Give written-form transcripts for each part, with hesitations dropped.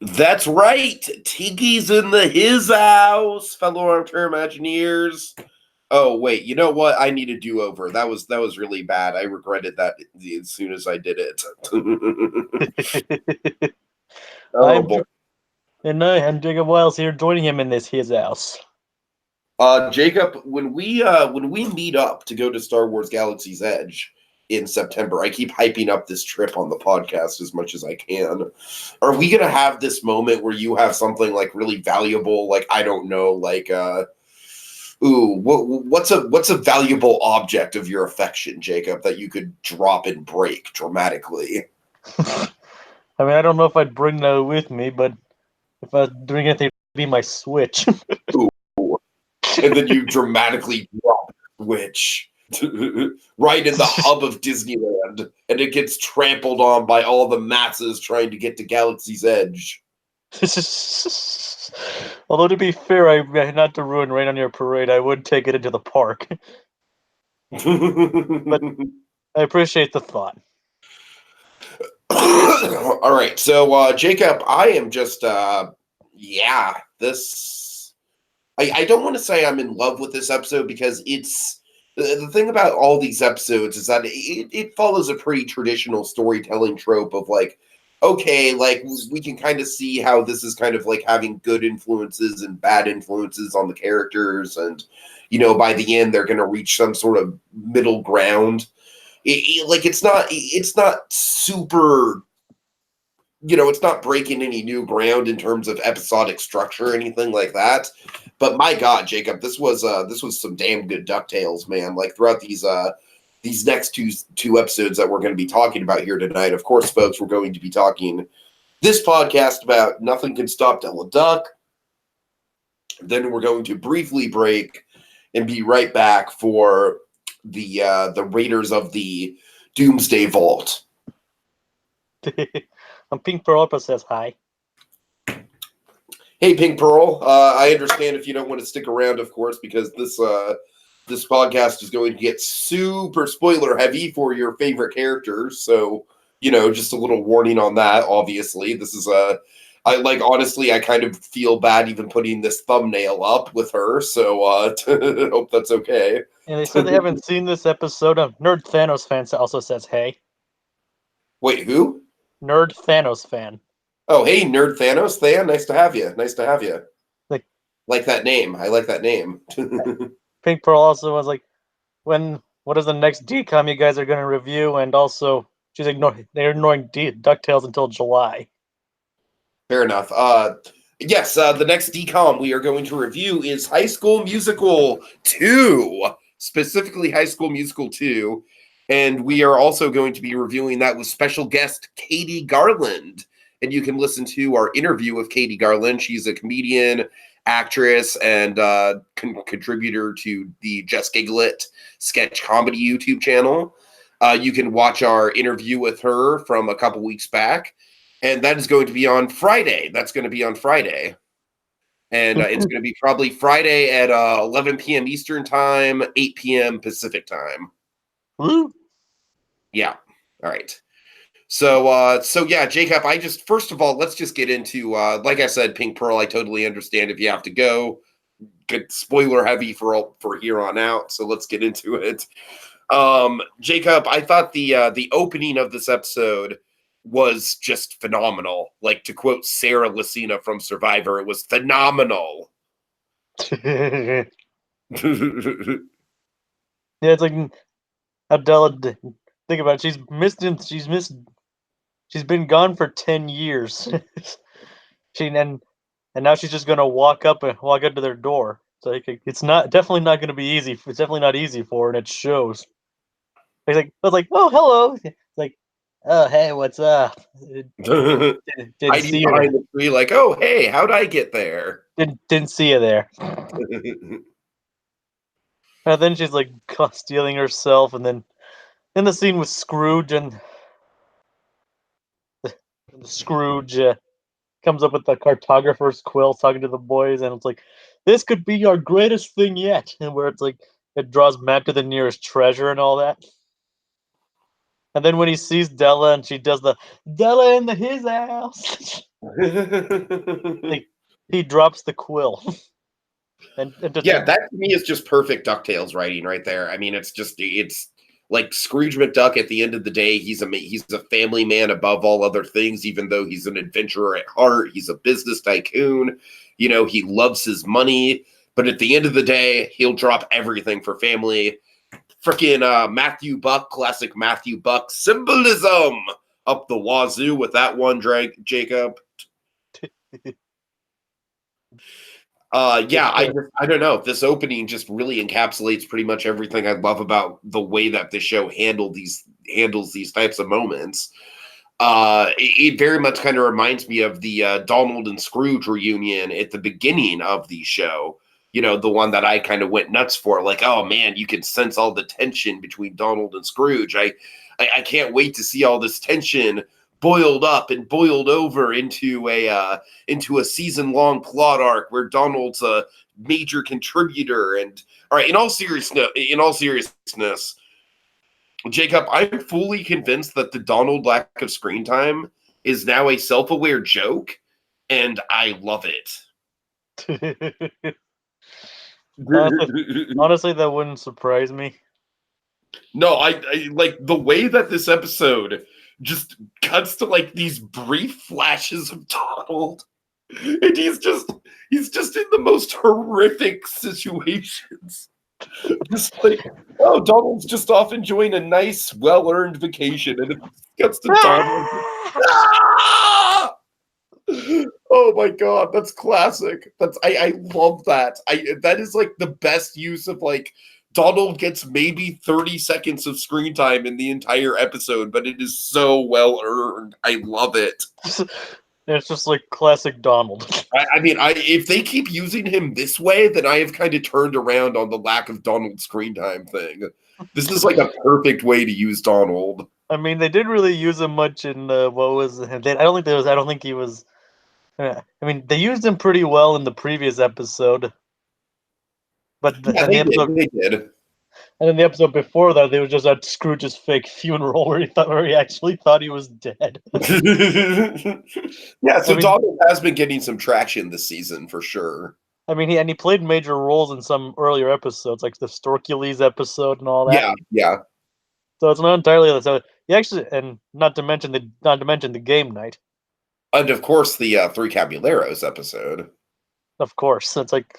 That's right. Tiki's in his house, fellow armchair Imagineers. Oh wait, you know what? I need a do-over. That was really bad. I regretted that as soon as I did it. Oh boy. And Jacob Wile's here, joining him in his house. Jacob, when we meet up to go to Star Wars Galaxy's Edge in September, I keep hyping up this trip on the podcast as much as I can. Are we gonna have this moment where you have something like really valuable, like I don't know, like what's a valuable object of your affection, Jacob, that you could drop and break dramatically? I mean, I don't know if I'd bring that with me, but if I was doing anything, it'd be my Switch. Ooh. And then you dramatically drop Switch right in the hub of Disneyland, and it gets trampled on by all the masses trying to get to Galaxy's Edge. Although, to be fair, not to ruin Rain on Your Parade, I would take it into the park. But I appreciate the thought. All right, so Jacob, I am just this. I don't want to say I'm in love with this episode because it's the thing about all these episodes is that it follows a pretty traditional storytelling trope of like, okay, like we can kind of see how this is kind of like having good influences and bad influences on the characters, and by the end they're going to reach some sort of middle ground. It's not super, it's not breaking any new ground in terms of episodic structure or anything like that. But my God, Jacob, this was some damn good DuckTales, man. Like throughout these next two episodes that we're going to be talking about here tonight. Of course, folks, we're going to be talking this podcast about Nothing Can Stop Della Duck. Then we're going to briefly break and be right back for the Raiders of the Doomsday Vault. Pink Pearl says hi. Hey, Pink Pearl. I understand if you don't want to stick around, of course, because this podcast is going to get super spoiler heavy for your favorite characters. So, just a little warning on that. Obviously, this is honestly, I kind of feel bad even putting this thumbnail up with her. So, hope that's okay. And they said they haven't seen this episode. Nerd Thanos fan also says hey. Wait, who? Nerd Thanos fan. Oh, hey, Nerd Thanos fan. Nice to have you. Like that name. I like that name. Pink Pearl also was like, what is the next DCOM you guys are going to review? And also, they're ignoring DuckTales until July. Fair enough. Yes, the next DCOM we are going to review is High School Musical 2, specifically High School Musical 2. And we are also going to be reviewing that with special guest Katie Garland. And you can listen to our interview with Katie Garland. She's a comedian, actress, and contributor to the Just Giggle It sketch comedy YouTube channel. You can watch our interview with her from a couple weeks back. And that is going to be on Friday. That's going to be on Friday. And it's going to be probably Friday at 11 p.m. Eastern Time, 8 p.m. Pacific Time. Woo. Yeah. All right. So yeah, Jacob, first of all, let's just get into, like I said, Pink Pearl, I totally understand if you have to go. Get spoiler heavy for here on out. So let's get into it. Jacob, I thought the opening of this episode was just phenomenal. Like, to quote Sarah Lucina from Survivor, it was phenomenal. Yeah, it's like Della. Think about it. She's been gone for 10 years. And now she's just gonna walk up to their door. So it's definitely not gonna be easy. It's definitely not easy for her, and it shows. I was like, oh, hello. It's like, oh, hey, what's up? Didn't see you behind the tree, like, oh, hey, how'd I get there? Didn't see you there. And then she's like stealing herself, and then in the scene with Scrooge, and Scrooge comes up with the cartographer's quill, talking to the boys, and it's like, this could be our greatest thing yet. And where it's like, it draws map to the nearest treasure and all that. And then when he sees Della, and she does the Della in his house. He drops the quill. and Yeah, that to me is just perfect DuckTales writing right there. I mean, it's like Scrooge McDuck. At the end of the day, he's a family man above all other things. Even though he's an adventurer at heart, he's a business tycoon. You know, he loves his money, but at the end of the day, he'll drop everything for family. Freaking Matthew Buck, classic Matthew Buck symbolism up the wazoo with that one, Jacob. Yeah, I don't know. This opening just really encapsulates pretty much everything I love about the way that the show handles these types of moments. It very much kind of reminds me of the Donald and Scrooge reunion at the beginning of the show. You know, the one that I kind of went nuts for. Like, oh man, you can sense all the tension between Donald and Scrooge. I can't wait to see all this tension boiled up and boiled over into a season-long plot arc where Donald's a major contributor. And all right, in all seriousness, Jacob, I'm fully convinced that the Donald lack of screen time is now a self-aware joke, and I love it. honestly, that wouldn't surprise me. No, I like the way that this episode just cuts to like these brief flashes of Donald, and he's just in the most horrific situations. Just like, oh, Donald's just off enjoying a nice, well-earned vacation, and it cuts to Donald. Ah! Oh my god, that's classic. I love that. That is like the best use of like Donald gets maybe 30 seconds of screen time in the entire episode, but it is so well earned. I love it. It's just like classic Donald. I mean, if they keep using him this way, then I have kind of turned around on the lack of Donald screen time thing. This is like a perfect way to use Donald. I mean, they didn't really use him much in what was. I don't think he was. I mean, they used him pretty well in the previous episode, but Yeah, they did. And then the episode before that, they were just at Scrooge's fake funeral where he actually thought he was dead. Yeah, so Donald has been getting some traction this season for sure. I mean, he played major roles in some earlier episodes, like the Storkules episode and all that. Yeah. So it's not entirely so. He actually, and not to mention the game night, and of course the Three Caballeros episode. Of course, it's like,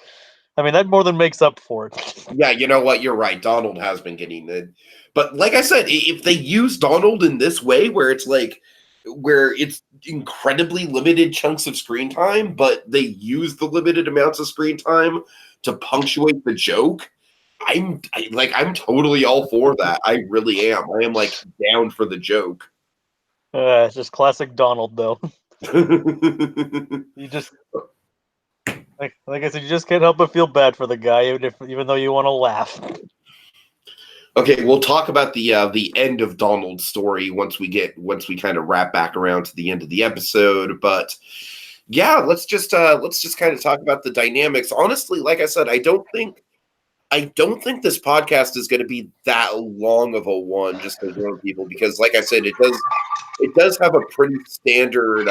I mean, that more than makes up for it. Yeah, you know what? You're right. Donald has been getting it, but like I said, if they use Donald in this way, where it's incredibly limited chunks of screen time, but they use the limited amounts of screen time to punctuate the joke, I'm totally all for that. I really am. I am like down for the joke. It's just classic Donald, though. You just like I said, you just can't help but feel bad for the guy, even though you want to laugh. Okay, we'll talk about the end of Donald's story once we kind of wrap back around to the end of the episode. But yeah, let's just kind of talk about the dynamics. Honestly, like I said, I don't think this podcast is going to be that long of a one, just to warn people, because like I said, it does have a pretty standard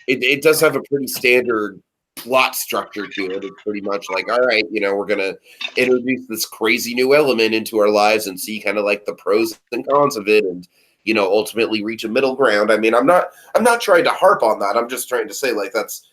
it does have a pretty standard plot structure to it. It's pretty much like, all right, we're gonna introduce this crazy new element into our lives and see kind of like the pros and cons of it, and ultimately reach a middle ground. I mean, I'm not trying to harp on that. I'm just trying to say like that's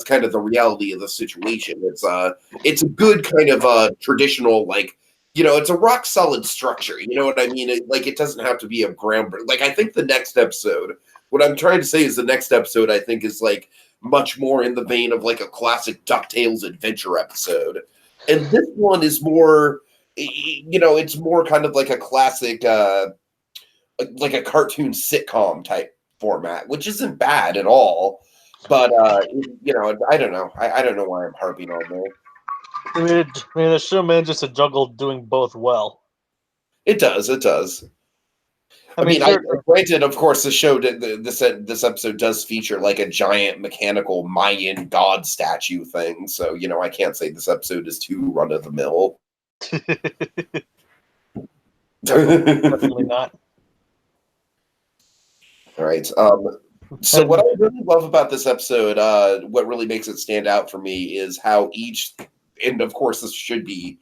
kind of the reality of the situation. It's a good kind of traditional, like, it's a rock solid structure. You know what I mean? It doesn't have to be a groundbreaking. Like, I think the next episode, what I'm trying to say is the next episode, I think, is like much more in the vein of like a classic DuckTales adventure episode. And this one is more, it's more kind of like a classic, like a cartoon sitcom type format, which isn't bad at all. But, I don't know. I don't know why I'm harping on there. I mean, the show manages to juggle doing both well. It does. I mean, granted, of course, the show this episode does feature like a giant mechanical Mayan god statue thing, so I can't say this episode is too run of the mill. Definitely not. All right. So what I really love about this episode, what really makes it stand out for me is how each, and of course this should be,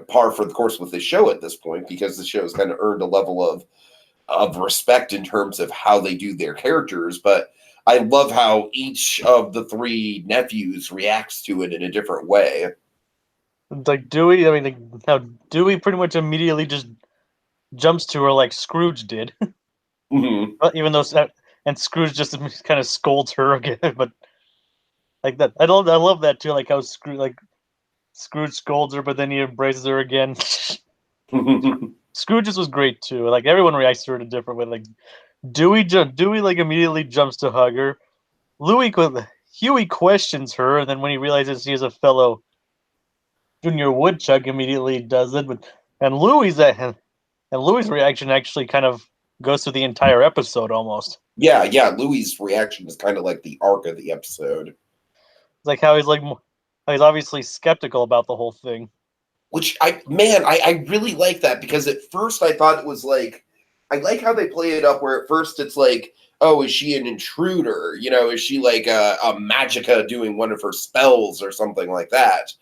par for the course with the show at this point, because the show has kind of earned a level of respect in terms of how they do their characters. But I love how each of the three nephews reacts to it in a different way. Like Dewey, I mean, how Dewey pretty much immediately just jumps to her like Scrooge did. Mm-hmm. Even though, and Scrooge just kind of scolds her again, but like that, I love that too. Like how Scrooge scolds her, but then he embraces her again. Scrooge's was great too. Like everyone reacts to her in a different way. Like Dewey like immediately jumps to hug her. Huey questions her, and then when he realizes she is a fellow Junior Woodchuck, immediately does it. But and Louis' reaction actually kind of goes through the entire episode almost. Yeah. Louis' reaction is kind of like the arc of the episode. It's like how he's obviously skeptical about the whole thing. Which I really like that, because at first I thought it was like, I like how they play it up where at first it's like, oh, is she an intruder? Is she like a Magica doing one of her spells or something like that?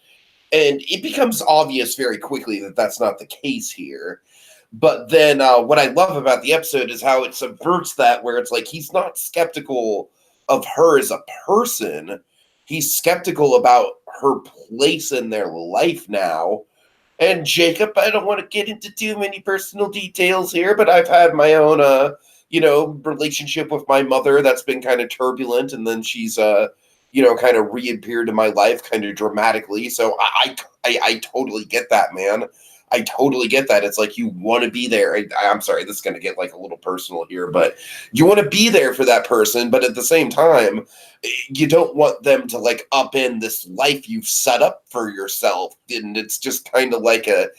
And it becomes obvious very quickly that that's not the case here. But then what I love about the episode is how it subverts that, where it's like he's not skeptical of her as a person. He's skeptical about her place in their life now. And Jacob, I don't want to get into too many personal details here, but I've had my own, relationship with my mother that's been kind of turbulent, and then she's, kind of reappeared in my life kind of dramatically. So I totally get that, man. I totally get that. It's like you want to be there. I'm sorry, this is going to get like a little personal here, but you want to be there for that person, but at the same time, you don't want them to like upend this life you've set up for yourself. And it's just kind of like a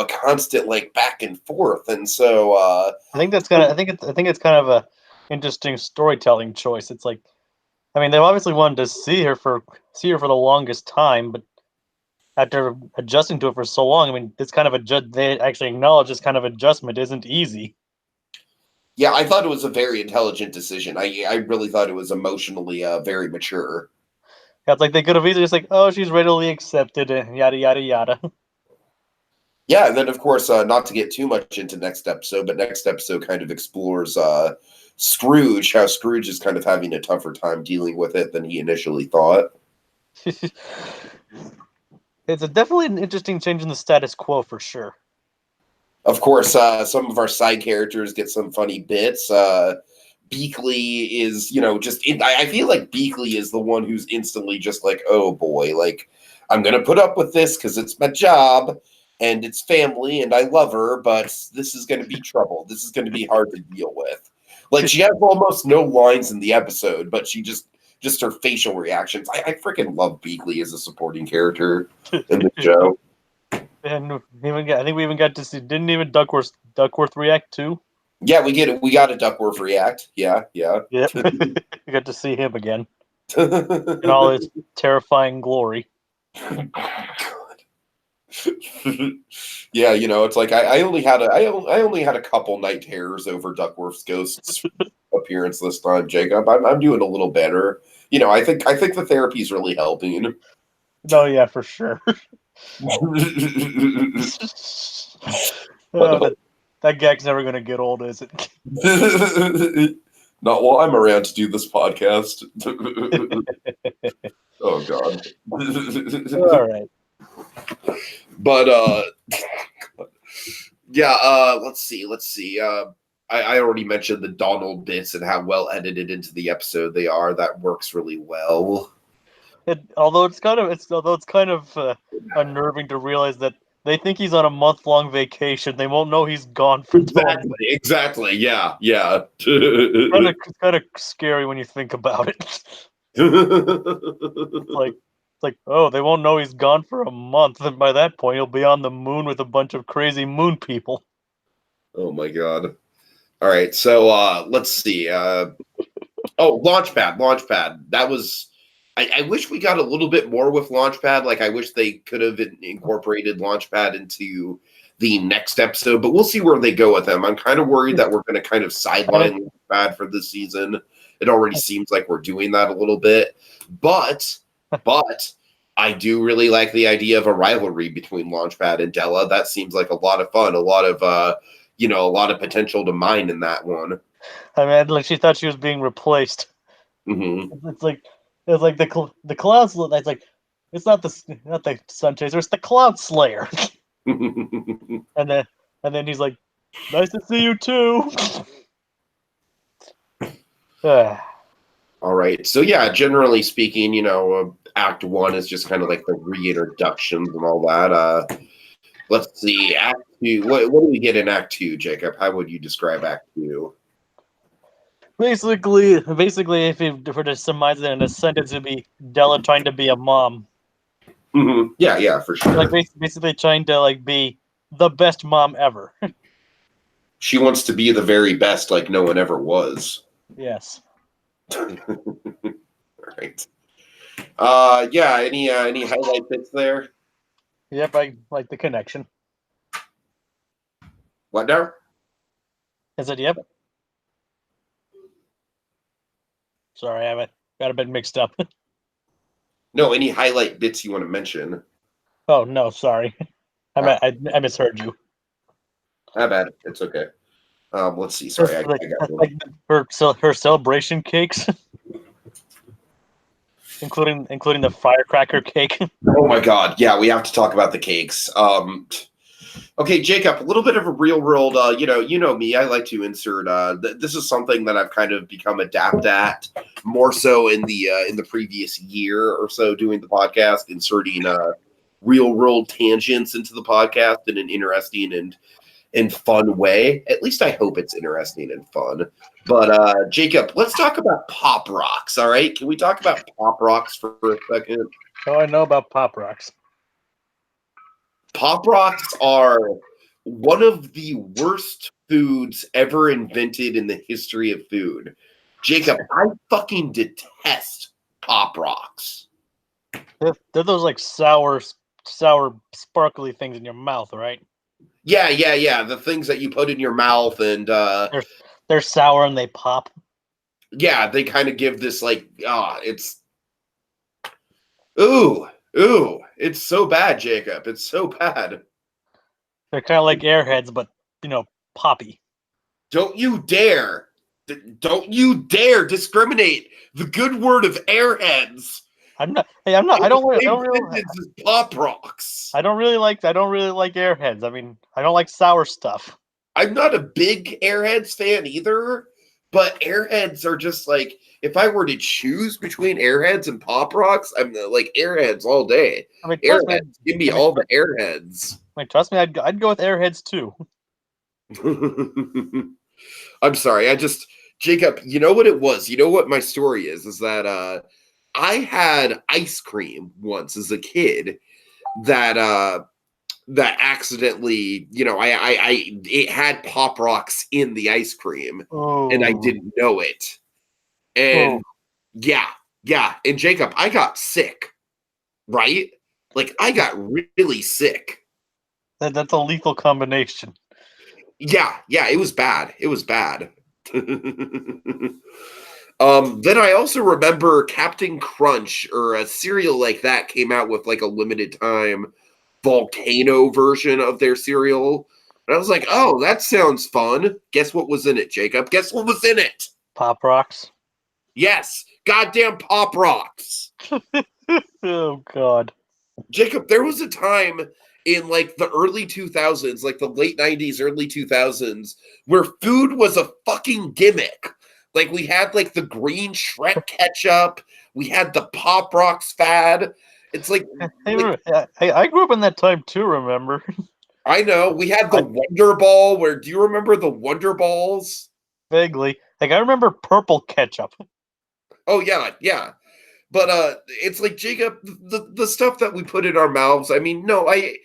constant like back and forth. And so I think it's kind of a interesting storytelling choice. It's like, I mean, they've obviously wanted to see her for the longest time, but after adjusting to it for so long, I mean, it's kind of they actually acknowledge this kind of adjustment isn't easy. yeah, I thought it was a very intelligent decision. I really thought it was emotionally very mature. Yeah, it's like they could have easily just like, oh, she's readily accepted, and yada yada yada. Yeah, and then of course, not to get too much into next episode, but next episode kind of explores Scrooge, how Scrooge is kind of having a tougher time dealing with it than he initially thought. It's definitely an interesting change in the status quo for sure. Of course, some of our side characters get some funny bits. Beakley is, I feel like Beakley is the one who's instantly just like, oh boy, like, I'm going to put up with this because it's my job and it's family and I love her, but this is going to be trouble. This is going to be hard to deal with. Like, she has almost no lines in the episode, but she just her facial reactions. I freaking love Beakley as a supporting character in the show. And I think we even got to see. Didn't even Duckworth react too? Yeah, we got a Duckworth react. Yeah. Yep. We got to see him again in all his terrifying glory. Yeah, it's like I only had a couple night terrors over Duckworth's ghost's appearance this time, Jacob. I'm doing a little better. I think the therapy's really helping. Oh yeah, for sure. That gag's never gonna get old, is it? Not while I'm around to do this podcast. Oh God. All right. But yeah, let's see. I already mentioned the Donald bits and how well edited into the episode they are. That works really well. Although it's kind of unnerving to realize that they think he's on a month-long vacation. They won't know he's gone for exactly. Yeah. It's kind of scary when you think about it. It's like, oh, they won't know he's gone for a month, and by that point, he'll be on the moon with a bunch of crazy moon people. Oh my God. All right, so let's see. Launchpad. That was. I wish we got a little bit more with Launchpad. Like, I wish they could have incorporated Launchpad into the next episode, but we'll see where they go with them. I'm kind of worried that we're going to kind of sideline Launchpad for this season. It already seems like we're doing that a little bit, but I do really like the idea of a rivalry between Launchpad and Della. That seems like a lot of fun, a lot of a lot of potential to mine in that one. I mean, like she thought she was being replaced. Mm-hmm. It's like the cloud. It's like it's not the Sun Chaser. It's the Cloud Slayer. and then he's like, "Nice to see you too." All right. So yeah, generally speaking, Act 1 is just kind of like the reintroductions and all that. Let's see, Act 2. What do we get in Act 2, Jacob? How would you describe Act 2? Basically, if we were to surmise it in a sentence, it'd be Della trying to be a mom. Mm-hmm. Yeah, for sure. Like basically trying to like be the best mom ever. She wants to be the very best, like no one ever was. Yes. All right. Yeah. Any highlight bits there? Yep, I like the connection. What now? I said, yep. Sorry, I got a bit mixed up. No, any highlight bits you want to mention? Oh no, sorry. I misheard you. Not bad. It's okay. Let's see. Sorry, I got one. Like her celebration cakes, including the firecracker cake. Oh my God. Yeah, we have to talk about the cakes. Okay, Jacob, a little bit of a real world, you know me, I like to insert, this is something that I've kind of become adept at more so in the previous year or so doing the podcast, inserting, real world tangents into the podcast in an interesting and fun way. At least I hope it's interesting and fun. But, Jacob, let's talk about Pop Rocks, all right? Can we talk about Pop Rocks for a second? Oh, I know about Pop Rocks. Pop Rocks are one of the worst foods ever invented in the history of food. Jacob, I fucking detest Pop Rocks. They're those like sour, sparkly things in your mouth, right? Yeah. The things that you put in your mouth and they're sour and they pop. Yeah, they kind of give this like it's ooh, it's so bad, Jacob. It's so bad. They're kind of like Airheads, but poppy. Don't you dare discriminate the good word of Airheads. I'm not. I don't really. Pop Rocks. I don't really like Airheads. I mean, I don't like sour stuff. I'm not a big Airheads fan either, but Airheads are just like, if I were to choose between Airheads and Pop Rocks, I'm like Airheads all day. I mean, Airheads, give me all the Airheads. I mean, trust me, I'd go with Airheads too. I'm sorry. Jacob, you know what it was? You know what my story is that I had ice cream once as a kid that accidentally, it had Pop Rocks in the ice cream and I didn't know it. And yeah. And Jacob, I got sick, right? Like I got really sick. That's a lethal combination. Yeah, it was bad. Then I also remember Captain Crunch or a cereal like that came out with like a limited time volcano version of their cereal. And I was like, oh, that sounds fun. Guess what was in it, Jacob? Guess what was in it? Pop Rocks. Yes, goddamn Pop Rocks. Oh, God. Jacob, there was a time in like the early 2000s, like the late 90s, early 2000s, where food was a fucking gimmick. Like we had like the green Shrek ketchup, we had the Pop Rocks fad. It's like, I grew up in that time too, remember? I know. We had the Wonder Ball. Do you remember the Wonder Balls? Vaguely. Like I remember purple ketchup. Oh yeah. But it's like, Jacob, the stuff that we put in our mouths. I mean, no, I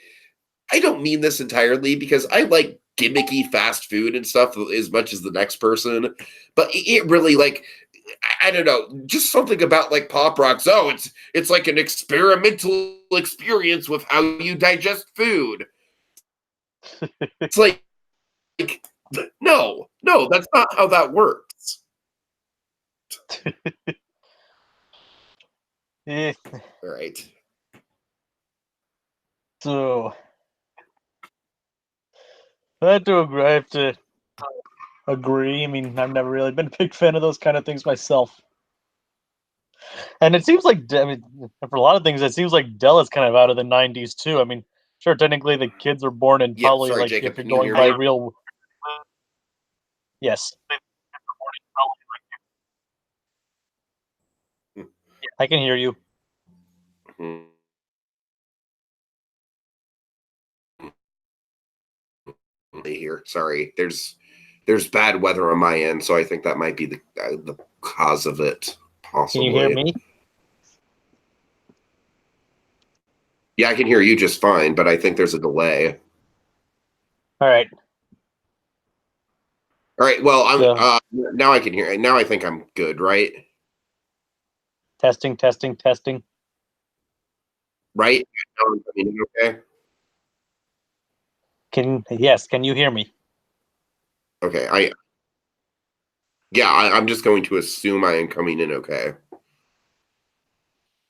don't mean this entirely because I like gimmicky fast food and stuff as much as the next person. But it really, like, I don't know, just something about like Pop Rocks. Oh, it's like an experimental experience with how you digest food. It's like no, that's not how that works. Yeah, All right. so I have to agree. I mean, I've never really been a big fan of those kind of things myself. And it seems like, I mean, for a lot of things, it seems like Della's kind of out of the '90s too. I mean, sure, technically the kids were born in Yeah, probably sorry, like Jacob. if you're Can you going hear by me? real. Yes, I can hear you. Here, sorry. There's bad weather on my end, so I think that might be the cause of it, Can you hear possibly. me? Yeah, I can hear you just fine, but I think there's a delay. All right. All right. Well, So now I can hear. Now I think I'm good, right? testing, testing, testing. Right? Now I'm coming in okay. Can you hear me? Okay. I'm just going to assume I am coming in okay.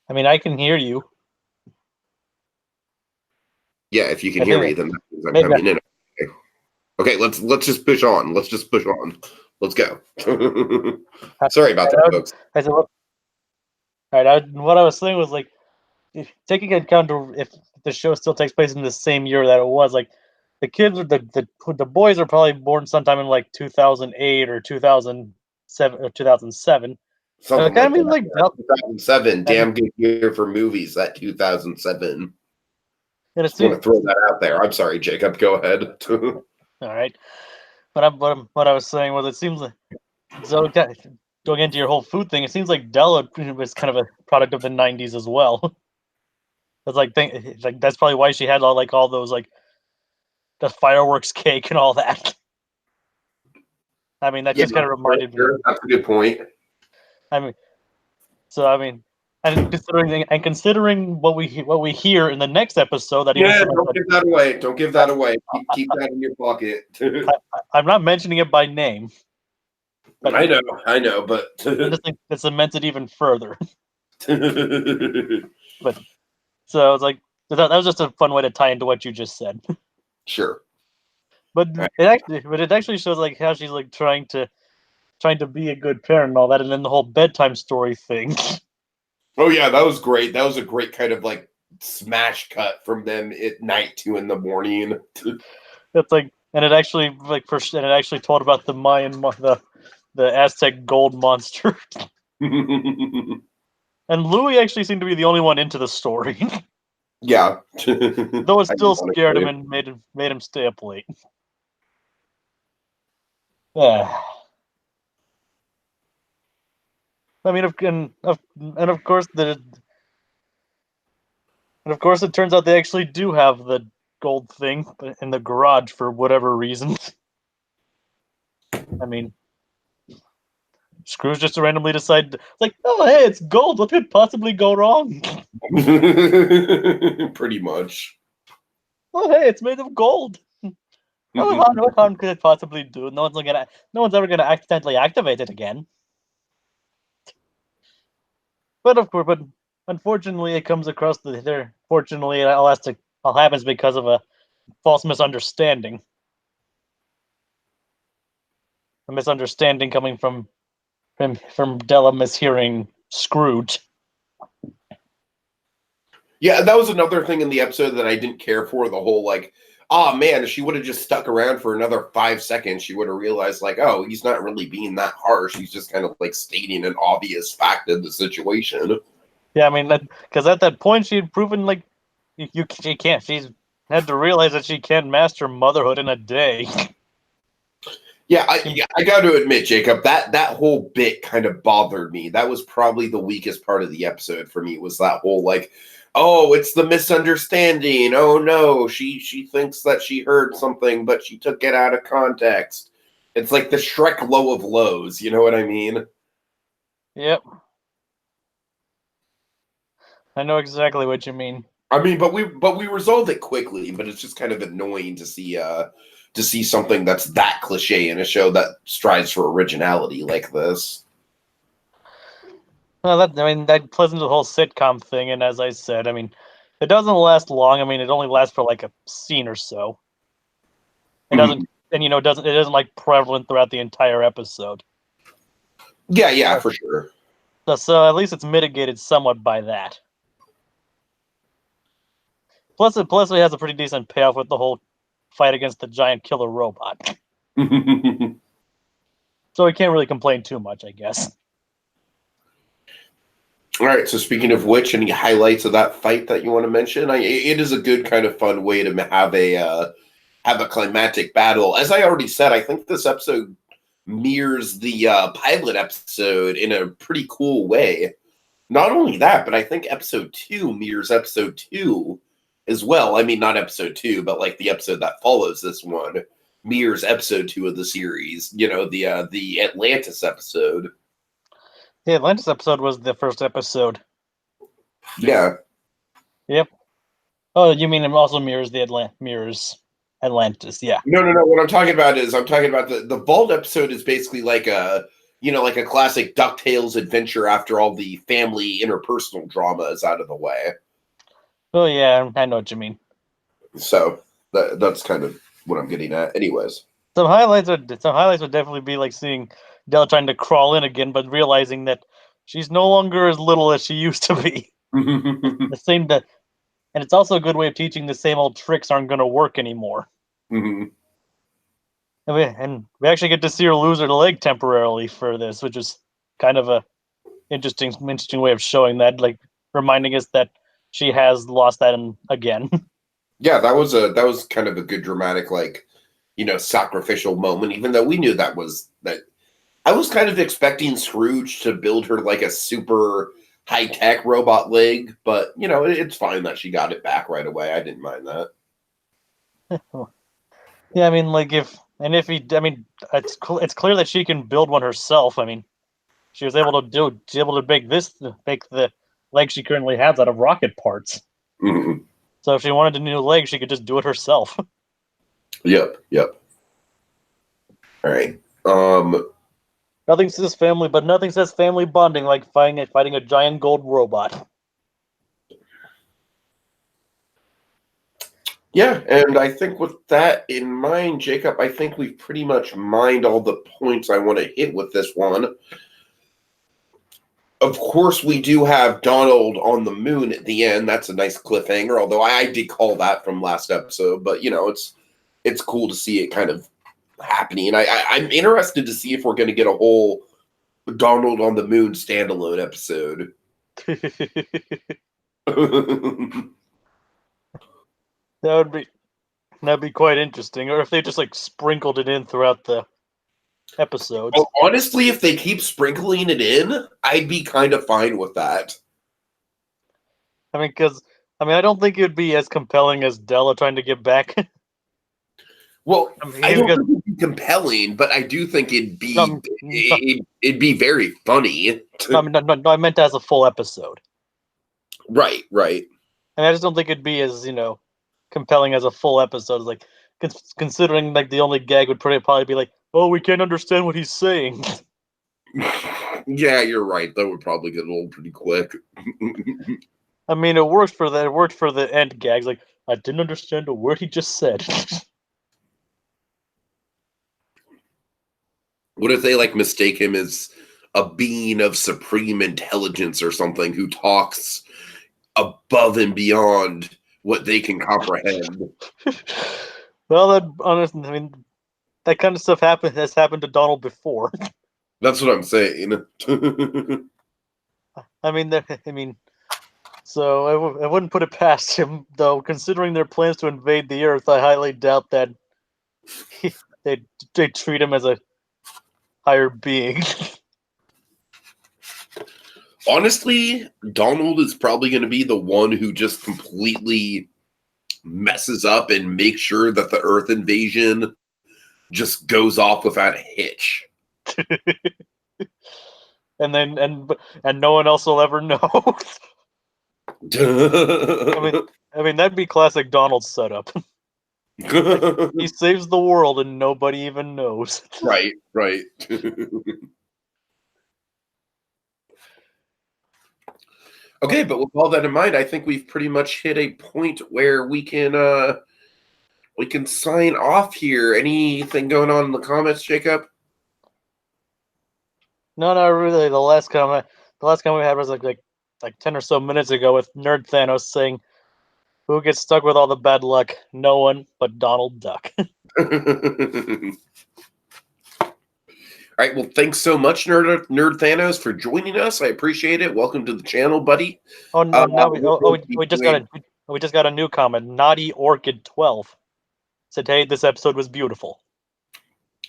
I mean, I can hear you. Yeah, if you can I hear me, think then that means I'm maybe. coming in okay. Okay, let's just push on. Let's just push on. Let's go. Sorry about that, folks. I said, all right. What I was saying was like, taking into account if the show still takes place in the same year that it was, like the kids or the boys are probably born sometime in like 2008 or 2007 or 2007. And it Something kind like of means that. like, Yeah. 2007, and damn good year for movies. That 2007. and it Just want seems to throw that out there. I'm sorry, Jacob. Go ahead. all right. What I was saying was, it seems like, so going into your whole food thing, it seems like Della was kind of a product of the '90s as well. It's like that's probably why she had all those like the fireworks cake and all that. I mean, that Yeah, just kind of reminded me. sure. That's a good point. I mean, I mean, and considering what we hear in the next episode, that even Yeah, someone don't said, give that away. Don't give that away. Keep that in your pocket. I'm not mentioning it by name, but I know, but I just think it cements it even further. But so it's like that was just a fun way to tie into what you just said. sure. But All right. it actually shows like how she's like trying to be a good parent and all that, and then the whole bedtime story thing. Oh yeah, that was great. That was a great kind of like smash cut from them at night to in the morning. It's like, and it actually and it actually told about the the Aztec gold monster. And Louis actually seemed to be the only one into the story, Yeah. though it still scared him Ironically. and made him stay up late. Yeah. I mean, and of course, it turns out they actually do have the gold thing in the garage for whatever reason. I mean, Scrooge just randomly decided, like, oh hey, it's gold. What could possibly go wrong? Pretty much. Oh hey, it's made of gold. Oh, what harm could it possibly do? No one's ever gonna accidentally activate it again. But of course, but unfortunately, it comes across there. Fortunately, all happens because of a false misunderstanding. A misunderstanding coming from Della mishearing Scrooge. Yeah, that was another thing in the episode that I didn't care for. The whole like, oh man, if she would have just stuck around for another 5 seconds, she would have realized like, oh, he's not really being that harsh. He's just kind of like stating an obvious fact of the situation. Yeah, I mean, because at that point she had proven like she can't. She's had to realize that she can't master motherhood in a day. Yeah, I got to admit, Jacob, that whole bit kind of bothered me. That was probably the weakest part of the episode for me. Was that whole like, oh, it's the misunderstanding. Oh no, she thinks that she heard something, but she took it out of context. It's like the Shrek low of lows. You know what I mean? Yep, I know exactly what you mean. I mean, but we resolved it quickly. But it's just kind of annoying to see something that's that cliche in a show that strives for originality like this. Well, that plays into the whole sitcom thing, and as I said, it doesn't last long. It only lasts for like a scene or so. It doesn't, and it isn't like prevalent throughout the entire episode. Yeah, for sure. So at least it's mitigated somewhat by that. Plus, it has a pretty decent payoff with the whole fight against the giant killer robot. So we can't really complain too much, I guess. All right. So speaking of which, any highlights of that fight that you want to mention? It is a good kind of fun way to have a climactic battle. As I already said, I think this episode mirrors the pilot episode in a pretty cool way. Not only that, but I think episode 2 mirrors episode 2 as well. I mean, not episode 2, but like the episode that follows this one mirrors episode 2 of the series. The Atlantis episode. The Atlantis episode was the first episode. Yeah. Yep. Oh, you mean it also mirrors Atlantis? Yeah. No. What I'm talking about is the Vault episode is basically like a classic DuckTales adventure after all the family interpersonal drama is out of the way. Oh yeah, I know what you mean. So that's kind of what I'm getting at. Anyways, some highlights would definitely be like seeing Della trying to crawl in again, but realizing that she's no longer as little as she used to be. And it's also a good way of teaching the same old tricks aren't going to work anymore. Mm-hmm. And we actually get to see her lose her leg temporarily for this, which is kind of a interesting way of showing that, like reminding us that she has lost that again. Yeah, that was kind of a good dramatic, sacrificial moment. Even though we knew that. I was kind of expecting Scrooge to build her like a super high-tech robot leg, but it's fine that she got it back right away. I didn't mind that. Yeah, it's clear that she can build one herself. She was able to make the leg she currently has out of rocket parts. Mm-hmm. So if she wanted a new leg, she could just do it herself. Yep. All right. Nothing says family bonding like fighting a giant gold robot. Yeah, and I think with that in mind, Jacob, I think we've pretty much mined all the points I want to hit with this one. Of course, we do have Donald on the moon at the end. That's a nice cliffhanger, although I did call that from last episode. But, it's cool to see it kind of happening. And I'm interested to see if we're going to get a whole Donald on the moon standalone episode. That'd be quite interesting. Or if they just like sprinkled it in throughout the episodes. Well, honestly, if they keep sprinkling it in, I'd be kind of fine with that. I don't think it would be as compelling as Della trying to get back. Well, I don't think it'd be compelling, but I do think it'd be very funny. No, I meant as a full episode. Right. I just don't think it'd be as compelling as a full episode. Like considering like the only gag would probably be like, oh, we can't understand what he's saying. Yeah, you're right. That would probably get old pretty quick. It worked for that. It worked for the end gags. Like I didn't understand a word he just said. What if they mistake him as a being of supreme intelligence or something who talks above and beyond what they can comprehend? Well, that kind of stuff has happened to Donald before. That's what I'm saying. So I wouldn't put it past him, though. Considering their plans to invade the Earth, I highly doubt that they treat him as a higher being. Honestly, Donald is probably going to be the one who just completely messes up and makes sure that the Earth invasion just goes off without a hitch. and no one else will ever know. That'd be classic Donald setup. He saves the world and nobody even knows. Right. Okay, but with all that in mind, I think we've pretty much hit a point where we can sign off here. Anything going on in the comments, Jacob? No, not really. The last comment we had was like 10 or so minutes ago with Nerd Thanos saying, "Who gets stuck with all the bad luck? No one but Donald Duck." All right, well, thanks so much, Nerd Thanos, for joining us. I appreciate it. Welcome to the channel, buddy. Oh no! Now we'll we just got a new comment. Naughty Orchid 12 said, "Hey, this episode was beautiful."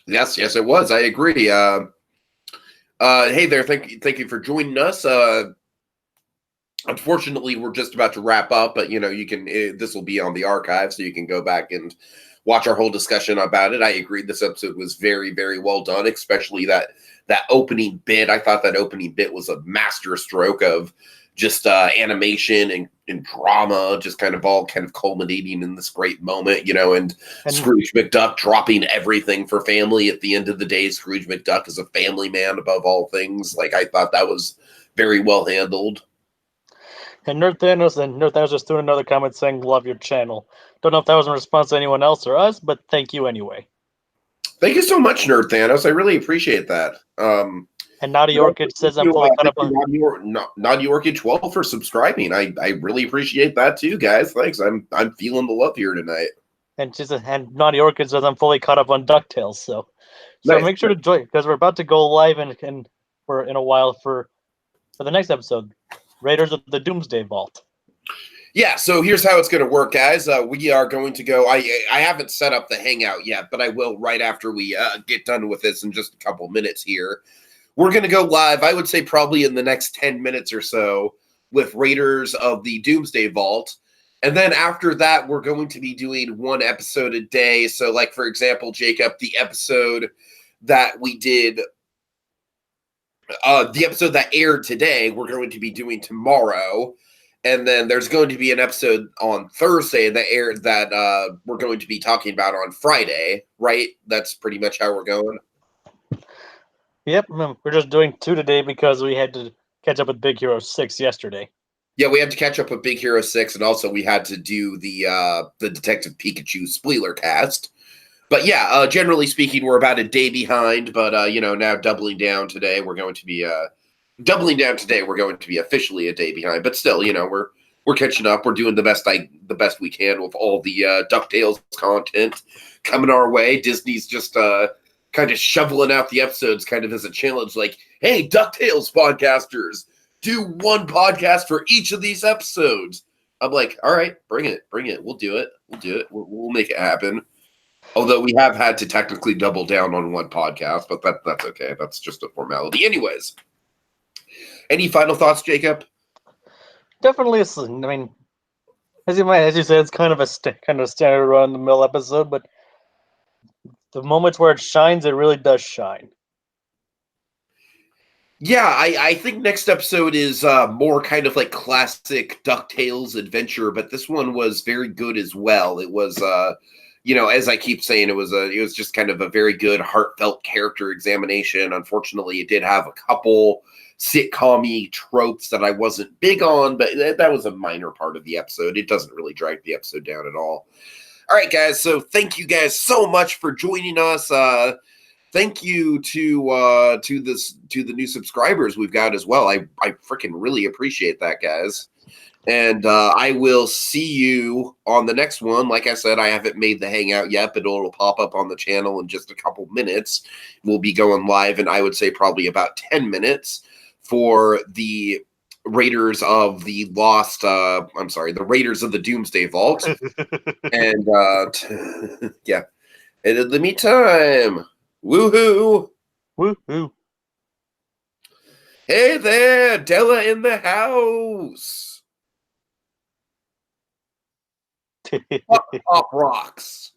Yes, it was. I agree. Hey there, thank you for joining us. Unfortunately, we're just about to wrap up, but you can. This will be on the archive, so you can go back and watch our whole discussion about it. I agree. This episode was very, very well done, especially that opening bit. I thought that opening bit was a master stroke of just animation and drama, just kind of all culminating in this great moment, and Scrooge McDuck dropping everything for family. At the end of the day, Scrooge McDuck is a family man above all things. Like, I thought that was very well handled. And Nerd Thanos just threw another comment saying, "Love your channel." Don't know if that was in response to anyone else or us, but thank you anyway. Thank you so much, Nerd Thanos. I really appreciate that. And Naughty Orchid says, "I'm fully caught up on Naughty Orchid 12 for subscribing. I really appreciate that too, guys. Thanks. I'm feeling the love here tonight. And Naughty Orchid says, "I'm fully caught up on DuckTales." So Nice. Make sure to join, because we're about to go live and for in a while for the next episode, Raiders of the Doomsday Vault. Yeah, so here's how it's going to work, guys. We are going to go. I haven't set up the hangout yet, but I will right after we get done with this in just a couple minutes here. We're going to go live, I would say probably in the next 10 minutes or so, with Raiders of the Doomsday Vault. And then after that, we're going to be doing one episode a day. So, like, for example, Jacob, the episode that we did, the episode that aired today, we're going to be doing tomorrow. And then there's going to be an episode on Thursday that aired that we're going to be talking about on Friday, right? That's pretty much how we're going. Yep, we're just doing 2 today because we had to catch up with Big Hero 6 yesterday. Yeah, we had to catch up with Big Hero 6, and also we had to do the Detective Pikachu spoiler cast. But yeah, generally speaking, we're about a day behind. But now doubling down today, we're going to be officially a day behind. But still, we're catching up. We're doing the best we can with all the DuckTales content coming our way. Disney's just kind of shoveling out the episodes kind of as a challenge, like, hey, DuckTales podcasters, do one podcast for each of these episodes. I'm like, all right, bring it. We'll do it. We'll make it happen. Although we have had to technically double down on one podcast, but that's okay. That's just a formality. Anyways, any final thoughts, Jacob? Definitely, I mean, as you said, it's kind of a standard run-of-the-mill episode, but the moments where it shines, it really does shine. Yeah, I think next episode is more kind of like classic DuckTales adventure, but this one was very good as well. It was, as I keep saying, it was just kind of a very good, heartfelt character examination. Unfortunately, it did have a couple sitcom-y tropes that I wasn't big on, but that was a minor part of the episode. It doesn't really drag the episode down at all. All right, guys, so thank you guys so much for joining us. Thank you to the new subscribers we've got as well. I freaking really appreciate that, guys. And I will see you on the next one. Like I said, I haven't made the hangout yet, but it'll pop up on the channel in just a couple minutes. We'll be going live, and I would say probably about 10 minutes for the Raiders of the the Raiders of the Doomsday Vault. And yeah. And in the meantime, woohoo! Woohoo! Hey there, Della in the house. Pop rocks.